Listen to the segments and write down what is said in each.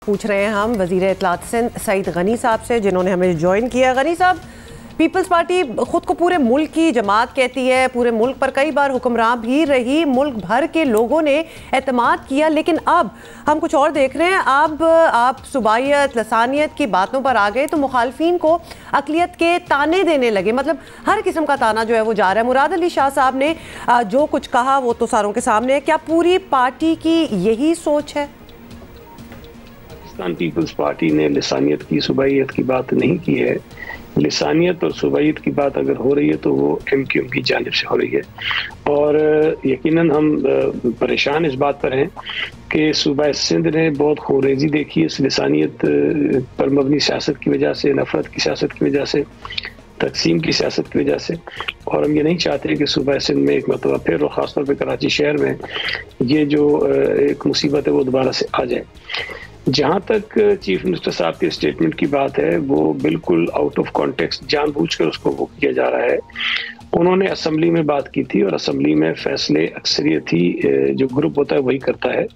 पूछ रहे हैं हम वज़ीर इत्तलात सिंध सईद गनी साहब से, जिन्होंने हमें ज्वाइन किया। गनी साहब, पीपल्स पार्टी खुद को पूरे मुल्क की जमात कहती है, पूरे मुल्क पर कई बार हुक्मरान भी रही, मुल्क भर के लोगों ने एतमाद किया, लेकिन अब हम कुछ और देख रहे हैं। अब आप सुबाइयत लसानियत की बातों पर आ गए तो मुखालफिन को अकलियत के ताने देने लगे, मतलब हर किस्म का ताना जो है वो जा रहा है। मुराद अली शाह साहब ने जो कुछ कहा वो तो सारों के सामने है। क्या पूरी पार्टी की यही सोच है? पाकिस्तान पीपल्स पार्टी ने लिसानियत की, सुबाइयत की बात नहीं की है। लिसानियत और सुबाइयत की बात अगर हो रही है तो वो MQM की जानिब से हो रही है, और यकीनन हम परेशान इस बात पर हैं कि सूबा सिंध ने बहुत खूनरेज़ी देखी है इस लिसानियत पर मबनी सियासत की वजह से, नफरत की सियासत की वजह से, तकसीम की सियासत की वजह से। और हम ये नहीं चाहते कि सूबा सिंध में एक मरतबा फिर और ख़ासतौर पर कराची शहर में ये जो एक मुसीबत है वो दोबारा से आ जाए। जहाँ तक चीफ मिनिस्टर साहब के स्टेटमेंट की बात है, वो बिल्कुल आउट ऑफ कॉन्टेक्स्ट जानबूझकर उसको वो किया जा रहा है। उन्होंने असम्बली में बात की थी और असम्बली में फैसले अक्सरियत ही जो ग्रुप होता है वही करता है,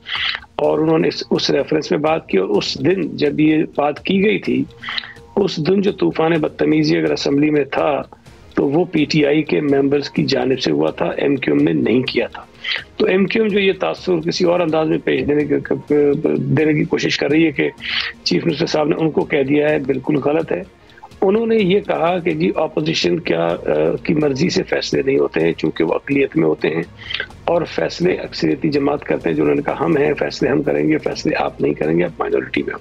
और उन्होंने उस रेफरेंस में बात की। और उस दिन जब ये बात की गई थी, उस दिन जो तूफान बदतमीजी अगर असम्बली में था तो वो PTI के मेंबर्स की जानिब से हुआ था, MQM ने नहीं किया था। तो MQM जो ये तासुर किसी और अंदाज में पेश देने की कोशिश कर रही है कि चीफ मिनिस्टर साहब ने उनको कह दिया है, बिल्कुल गलत है। उन्होंने ये कहा कि जी ऑपोजिशन की मर्जी से फैसले नहीं होते हैं, चूंकि वो अक़लियत में होते हैं और फैसले अक्सरियती जमात करते हैं। जो उन्होंने कहा हम हैं, फैसले हम करेंगे, फैसले आप नहीं करेंगे, आप माइनॉरिटी में हो।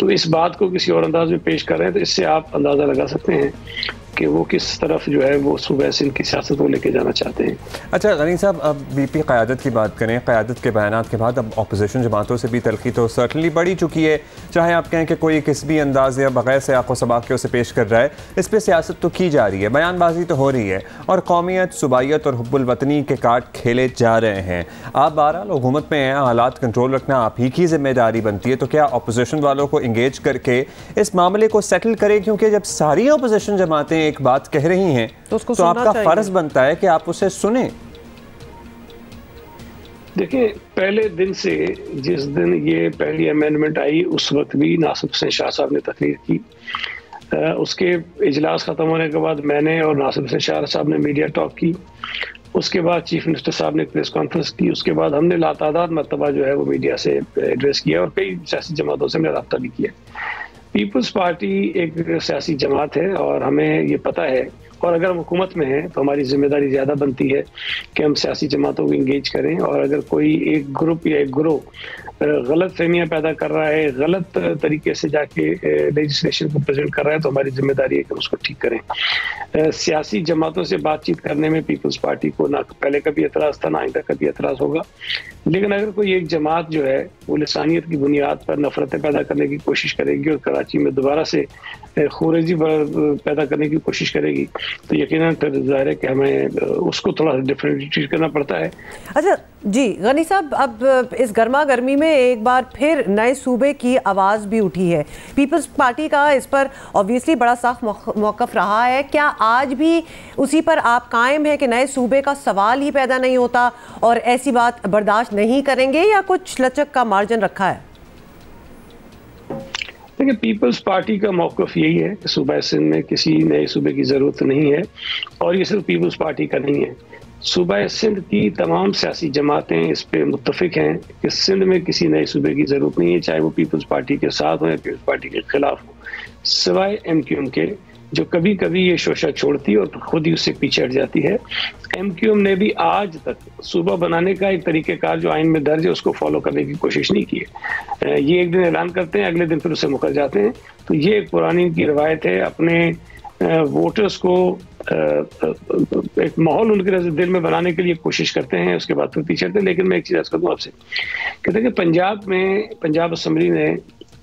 तो इस बात को किसी और अंदाज में पेश कर रहे हैं, तो इससे आप अंदाज़ा लगा सकते हैं कि वो किस तरफ जो है वो सूबा सिंध की सियासत को लेके जाना चाहते हैं। अच्छा गनी साहब, अब BP क़यादत की बात करें, क़यादत के बयानात के बाद अब अपोजिशन जमातों से भी तलखी तो सर्टनली बढ़ी चुकी है। चाहे आप कहें कि कोई किस भी अंदाज या बगैर से आंखों सबाकियों से पेश कर रहा है, इस पर सियासत तो की जा रही है, बयानबाजी तो हो रही है, और कौमियत, सुबाइयत और हुब्बुल वतनी के कार्ड खेले जा रहे हैं। आप बहरहाल हुकूमत में हैं, हालात कंट्रोल रखना आप ही की जिम्मेदारी बनती है, तो क्या अपोजिशन वालों को इंगेज करके इस मामले को सेटल करें? क्योंकि जब सारी अपोजिशन जमातें एक बात कह रही हैं तो आपका फर्ज बनता है कि आप उसे सुने। देखिए, पहले दिन से, जिस दिन ये पहली अमेंडमेंट आई, उस वक्त भी नासिर हुसैन शाह साहब ने तकरीर की। उसके इजलास खत्म होने के बाद मैंने और नासिर हुसैन शाह साहब ने मीडिया टॉक की। उसके बाद चीफ मिनिस्टर साहब ने प्रेस कॉन्फ्रेंस की। उसके बाद हमने लातादाद मरतबा जो है वो मीडिया से एड्रेस किया और कई सियासी जमातों से हमने रब्ता भी किया। पीपल्स पार्टी एक सियासी जमात है और हमें ये पता है, और अगर हम हुकूमत में हैं तो हमारी जिम्मेदारी ज़्यादा बनती है कि हम सियासी जमातों को इंगेज करें। और अगर कोई एक ग्रुप या एक ग्रोह गलत फहमियाँ पैदा कर रहा है, गलत तरीके से जाके लेजिस्लेशन को प्रेजेंट कर रहा है, तो हमारी जिम्मेदारी है कि उसको ठीक करें। सियासी जमातों से बातचीत करने में पीपल्स पार्टी को ना पहले कभी एतराज़ था, ना आइंदा कभी एतराज़ होगा। लेकिन अगर कोई एक जमात जो है वो लिसानियत की बुनियाद पर नफरतें पैदा करने की कोशिश करेगी और कराची में दोबारा से खूरेजी पैदा करने की कोशिश करेगी, तो यकीनन फिर जाहिर है कि हमें उसको थोड़ा डिफरेंटली ट्रीट करना पड़ता है। अच्छा जी गनी साहब, अब इस गर्मा गर्मी में एक बार फिर नए सूबे की आवाज़ भी उठी है। पीपल्स पार्टी का इस पर ऑब्वियसली बड़ा सख्त मौक़िफ़ रहा है। क्या आज भी उसी पर आप कायम है कि नए सूबे का सवाल ही पैदा नहीं होता और ऐसी बात बर्दाश्त नहीं करेंगे, या कुछ लचक का मार्जिन रखा है? देखिए, पीपल्स पार्टी का मौक़िफ़ यही है कि सूबा सिंध में किसी नए सूबे की ज़रूरत नहीं है, और ये सिर्फ पीपल्स पार्टी का नहीं है। सूबा सिंध की तमाम सियासी जमातें इस पे मुत्तफ़िक़ हैं कि सिंध में किसी नए सूबे की ज़रूरत नहीं है, चाहे वो पीपल्स पार्टी के साथ हो या पीपल्स पार्टी के ख़िलाफ़ हो, सिवाय MQM के, जो कभी कभी ये शोशा छोड़ती है और खुद ही उससे पीछे हट जाती है। MQM ने भी आज तक सूबा बनाने का एक तरीक़ेकार जो आइन में दर्ज है उसको फॉलो करने की कोशिश नहीं की है। ये एक दिन ऐलान करते हैं, अगले दिन फिर उससे मुकर जाते हैं। तो ये एक पुरानी इनकी रवायत है, अपने वोटर्स को एक माहौल उनके दिल में बनाने के लिए कोशिश करते हैं, उसके बाद फिर पीछे हटते हैं। लेकिन मैं एक चीज़ अर्ज़ कर दूं आपसे, कहते हैं कि पंजाब असम्बली ने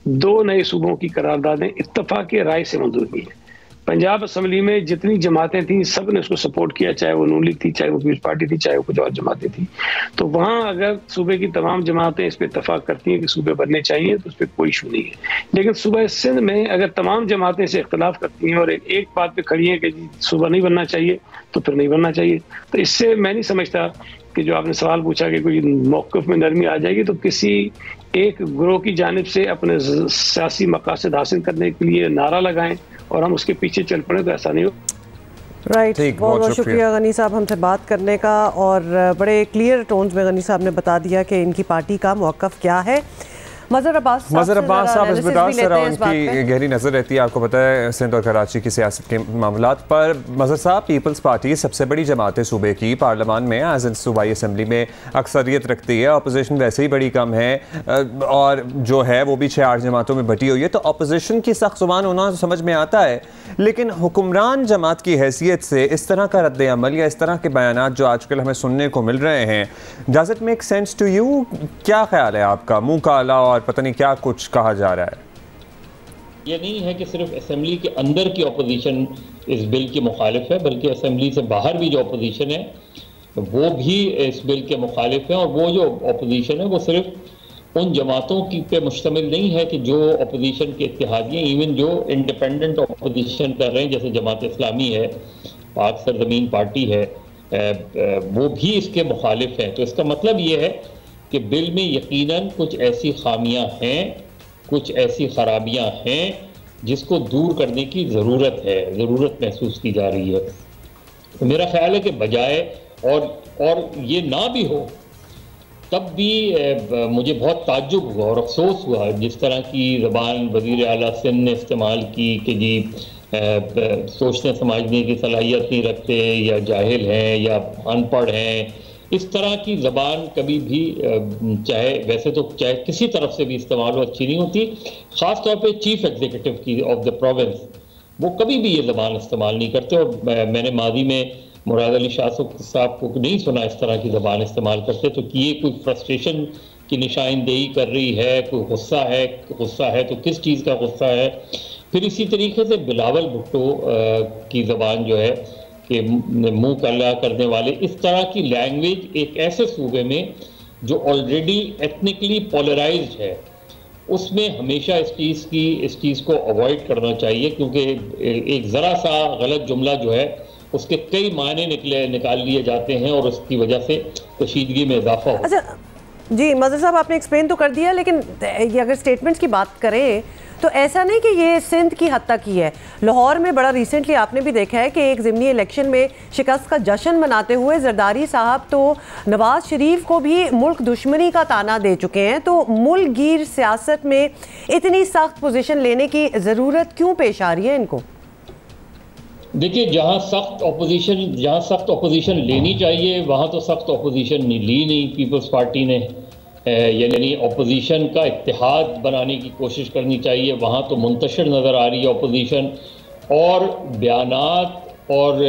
2 नए सूबों की करारदादें इत्तफाक राय से मंजूर की है। पंजाब असम्बली में जितनी जमातें थीं सब ने उसको सपोर्ट किया, चाहे वो नून लीग थी, चाहे वो पीपल्स पार्टी थी, चाहे वो कुछ और जमातें थी। तो वहाँ अगर सूबे की तमाम जमातें इस पर इत्तफाक करती हैं कि सूबे बनने चाहिए तो उस पर कोई इशू नहीं है। लेकिन सूबा सिंध में अगर तमाम जमातें से इख्तलाफ करती हैं और एक बात पे खड़ी है कि सूबा नहीं बनना चाहिए, तो फिर नहीं बनना चाहिए। तो इससे मैं नहीं समझता कि जो आपने सवाल पूछा कि कोई मौक़िफ़ में नरमी आ जाएगी, तो किसी एक ग्रोह की जानिब से अपने सियासी मकासद हासिल करने के लिए नारा लगाएं और हम उसके पीछे चल पड़े तो ऐसा नहीं हो। राइट, बहुत बहुत शुक्रिया गनी साहब हमसे बात करने का, और बड़े क्लियर टोन्स में गनी साहब ने बता दिया कि इनकी पार्टी का मौक़िफ़ क्या है। मज़हर अब्बास साहब इस बिदात से उनकी गहरी नज़र रहती है, आपको पता है सिंध और कराची की सियासत के मामलात पर। मज़हर साहब, पीपल्स पार्टी सबसे बड़ी जमात सूबे की पार्लियामान में एज इन सूबाई असम्बली में अक्सरियत रखती है, अपोजिशन वैसे ही बड़ी कम है और जो है वो भी 6-8 जमातों में बटी हुई है, तो अपोजिशन की सख्त ज़ुबान होना समझ में आता है, लेकिन हुक्मरान जमात की हैसियत से इस तरह का रद्द अमल या इस तरह के बयानात जो आजकल हमें सुनने को मिल रहे हैं, does it make sense to you? क्या ख्याल है आपका? मुँह काला और पता नहीं क्या कुछ कहा जा रहा है। ये नहीं है कि सिर्फ असेंबली के अंदर की अपोजिशन इस बिल के मुखालिफ है, बल्कि असेंबली से बाहर भी जो अपोजिशन है वो भी इस बिल के मुखालिफ है। और वो जो अपोजिशन है वो सिर्फ उन जमातों की पे मुश्तमिल नहीं है कि जो अपोजिशन के इत्तेहादिए, इवन जो इंडिपेंडेंट अपोजिशन कर रहे हैं जैसे जमात इस्लामी है, पाक सरजमीन पार्टी है, वो भी इसके मुखालिफ हैं। तो इसका मतलब ये है कि बिल में यकीनन कुछ ऐसी खामियां हैं, कुछ ऐसी खराबियां हैं जिसको दूर करने की ज़रूरत महसूस की जा रही है। तो मेरा ख्याल है कि बजाय और ये ना भी हो तब भी मुझे बहुत ताज्जुब हुआ और अफसोस हुआ जिस तरह की ज़बान वज़ीर आला सिंध ने इस्तेमाल की कि जी सोचने समझने की सलाहियत नहीं रखते या जाहिल हैं या अनपढ़ हैं। इस तरह की ज़बान कभी भी चाहे किसी तरफ से भी इस्तेमाल हो अच्छी नहीं होती। ख़ास तौर पे चीफ एग्जीक्यूटिव की ऑफ द प्रोविंस वो कभी भी ये ज़बान इस्तेमाल नहीं करते, और मैंने माजी में मुराद अली शाह साहब को नहीं सुना इस तरह की ज़बान इस्तेमाल करते। तो कि ये कोई फ्रस्ट्रेशन की निशानदेही कर रही है, कोई गुस्सा है तो किस चीज़ का गुस्सा है। फिर इसी तरीके से बिलावल भुट्टो की ज़बान जो है कि मुंह काला करने वाले, इस तरह की लैंग्वेज एक ऐसे सूबे में जो ऑलरेडी एथनिकली पोलराइज्ड है उसमें हमेशा इस चीज़ को अवॉइड करना चाहिए, क्योंकि एक ज़रा सा गलत जुमला जो है उसके कई मायने निकाल लिए जाते हैं और उसकी वजह से कशीदगी में इजाफा हो। अच्छा जी, मज़हर साहब आपने एक्सप्लेन तो कर दिया, लेकिन ये अगर स्टेटमेंट्स की बात करें तो ऐसा नहीं कि ये सिंध की हद तक ही है। लाहौर में बड़ा रिसेंटली आपने भी देखा है कि एक ज़िमनी इलेक्शन में शिकस्त का जश्न मनाते हुए जरदारी साहब तो नवाज शरीफ को भी मुल्क दुश्मनी का ताना दे चुके हैं। तो मुल्क गिर सियासत में इतनी सख्त पोजीशन लेने की ज़रूरत क्यों पेश आ रही है इनको? देखिए, जहाँ सख्त अपोजिशन लेनी चाहिए वहाँ तो सख्त अपोजिशन ली नहीं पीपल्स पार्टी ने, यानी अपोजिशन का इत्तेहाद बनाने की कोशिश करनी चाहिए, वहाँ तो मुंतशिर नज़र आ रही है अपोजिशन, और बयानात और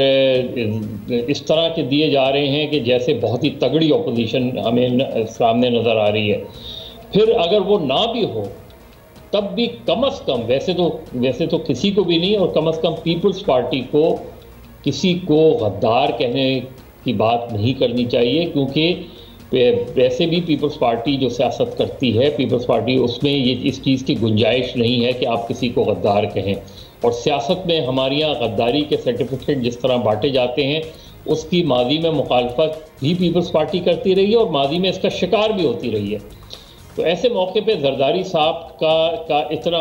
इस तरह के दिए जा रहे हैं कि जैसे बहुत ही तगड़ी अपोजिशन हमें सामने नज़र आ रही है। फिर अगर वो ना भी हो तब भी कम अज़ कम, वैसे तो किसी को भी नहीं, और कम अज़ कम पीपल्स पार्टी को किसी को गद्दार कहने की बात नहीं करनी चाहिए, क्योंकि वैसे भी पीपल्स पार्टी जो सियासत करती है, पीपल्स पार्टी, उसमें ये इस चीज़ की गुंजाइश नहीं है कि आप किसी को गद्दार कहें। और सियासत में हमारे यहाँ गद्दारी के सर्टिफिकेट जिस तरह बांटे जाते हैं उसकी माजी में मुखालफत भी पीपल्स पार्टी करती रही है और माजी में इसका शिकार भी होती रही है। तो ऐसे मौके पे जरदारी साहब का इतना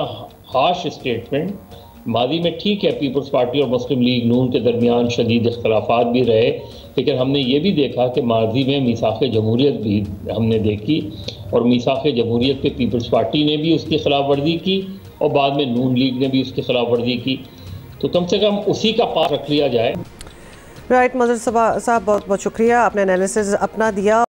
हार्श स्टेटमेंट, माजी में ठीक है पीपल्स पार्टी और मुस्लिम लीग नून के दरमियान शदीद इख्तलाफात भी रहे, लेकिन हमने ये भी देखा कि माजी में मीसाक़ जमहूरियत भी हमने देखी, और मीसाक़ जमहूरियत पे पीपल्स पार्टी ने भी उसकी खिलाफ वर्जी की और बाद में नून लीग ने भी उसकी खिलाफ वर्जी की। तो कम से कम उसी का पास रख लिया जाए। राइट, मज़हर साहब बहुत बहुत शुक्रिया, आपने एनालिसिस अपना दिया।